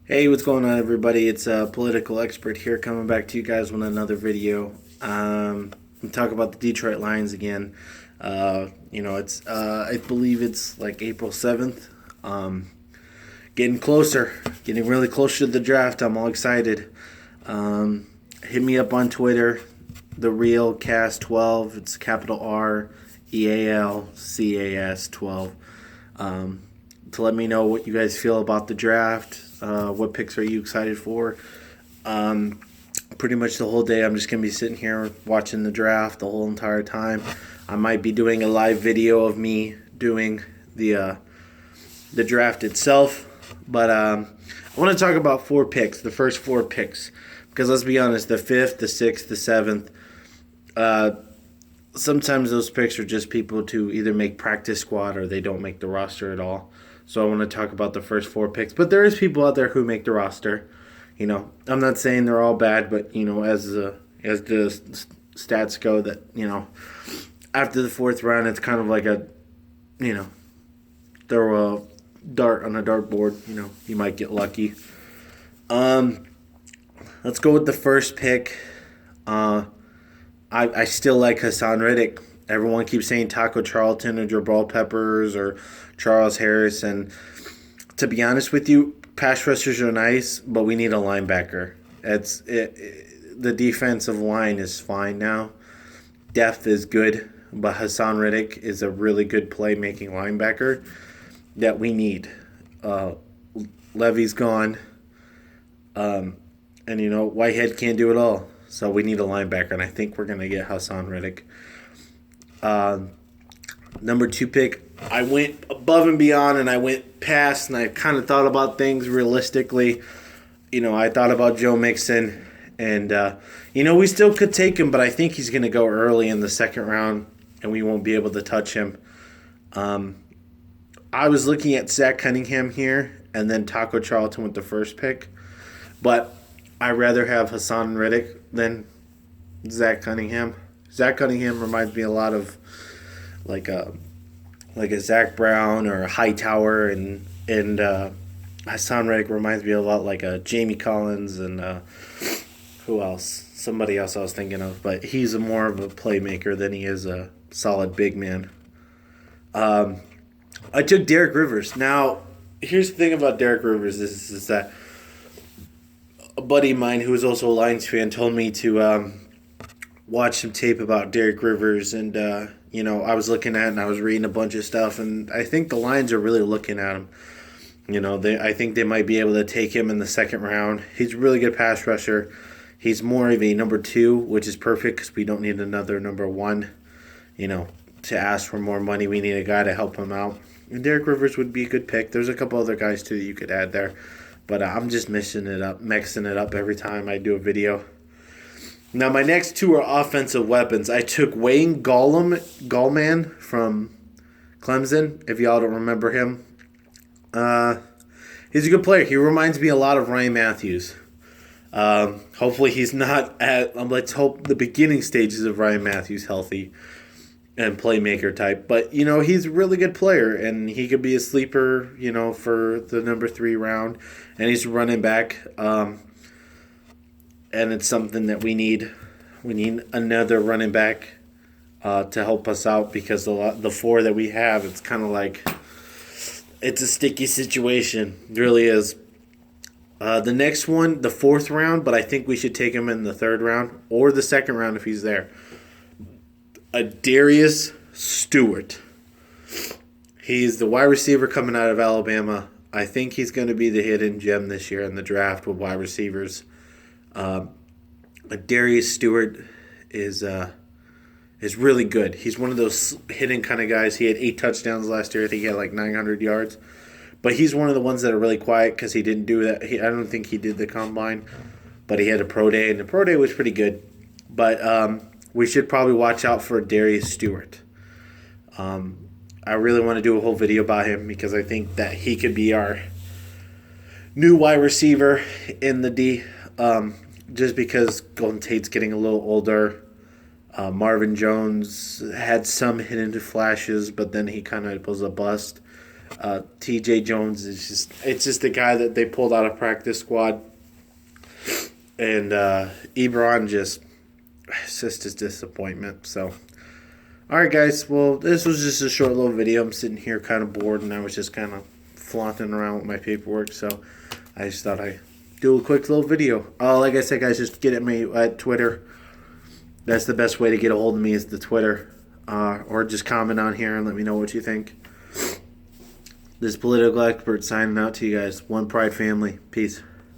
Hey, what's going on, everybody? It's a political expert here coming back to you guys with another video. We talk about the Detroit Lions again. It's I believe it's like April 7th. Getting closer, getting really close to the draft. I'm all excited. Hit me up on Twitter, the real Cast 12. It's capital REALCAS 12. To let me know what you guys feel about the draft. What picks are you excited for? Pretty much the whole day I'm just going to be sitting here watching the draft the whole entire time. I might be doing a live video of me doing the draft itself. But I want to talk about four picks, the first four picks. Because let's be honest, the 5th, the 6th, the 7th, sometimes those picks are just people to either make practice squad or they don't make the roster at all. So I want to talk about the first four picks. But there is people out there who make the roster. I'm not saying they're all bad, but as the stats go, that after the fourth round, it's kind of like throw a dart on a dartboard. You might get lucky. Let's go with the first pick. I still like Hassan Reddick. Everyone keeps saying Taco Charlton or Jabril Peppers or Charles Harris. And to be honest with you, pass rushers are nice, but we need a linebacker. The defensive line is fine now. Depth is good, but Hassan Reddick is a really good playmaking linebacker that we need. Levy's gone. And Whitehead can't do it all. So we need a linebacker, and I think we're going to get Hassan Reddick. Number 2 pick, I went above and beyond, and I went past, and I kind of thought about things realistically. I thought about Joe Mixon, and, we still could take him, but I think he's going to go early in the second round, and we won't be able to touch him. I was looking at Zach Cunningham here, and then Taco Charlton with the first pick, but I'd rather have Hassan Reddick than Zach Cunningham. Zach Cunningham reminds me a lot of like a Zach Brown or a Hightower, and Hassan Reddick reminds me a lot like a Jamie Collins and who else? Somebody else I was thinking of, but he's more of a playmaker than he is a solid big man. I took Derek Rivers. Now, here's the thing about Derek Rivers is that a buddy of mine who is also a Lions fan told me to watch some tape about Derek Rivers, and I was looking at it and I was reading a bunch of stuff, and I think the Lions are really looking at him. I think they might be able to take him in the second round. He's a really good pass rusher. He's more of a number 2, which is perfect because we don't need another number 1. To ask for more money, we need a guy to help him out. And Derek Rivers would be a good pick. There's a couple other guys too that you could add there. But I'm just mixing it up every time I do a video. Now, my next 2 are offensive weapons. I took Wayne Gallman from Clemson, if y'all don't remember him. He's a good player. He reminds me a lot of Ryan Matthews. Hopefully he's not let's hope the beginning stages of Ryan Matthews healthy and playmaker type. But, he's a really good player, and he could be a sleeper, for the number 3 round. And he's running back. And it's something that we need. We need another running back to help us out, because the 4 that we have, it's kind of like it's a sticky situation. It really is. The next one, the 4th round, but I think we should take him in the 3rd round or the 2nd round if he's there. Darius Stewart. He's the wide receiver coming out of Alabama. I think he's going to be the hidden gem this year in the draft with wide receivers. Darius Stewart is really good. He's one of those hidden kind of guys. He had 8 touchdowns last year. I think he had like 900 yards. But he's one of the ones that are really quiet because he didn't do that. I don't think he did the combine, but he had a pro day, and the pro day was pretty good. But we should probably watch out for Darius Stewart. I really want to do a whole video about him because I think that he could be our new wide receiver in the D. Just because Golden Tate's getting a little older. Marvin Jones had some hidden flashes, but then he kind of was a bust. TJ Jones is it's just the guy that they pulled out of practice squad. And Ebron it's just his disappointment. So, all right, guys. Well, this was just a short little video. I'm sitting here kind of bored, and I was just kind of flaunting around with my paperwork. So, I just thought I'd do a quick little video. Like I said, guys, just get at me at Twitter. That's the best way to get a hold of me is the Twitter. Or just comment on here and let me know what you think. This political expert signing out to you guys. One Pride family. Peace.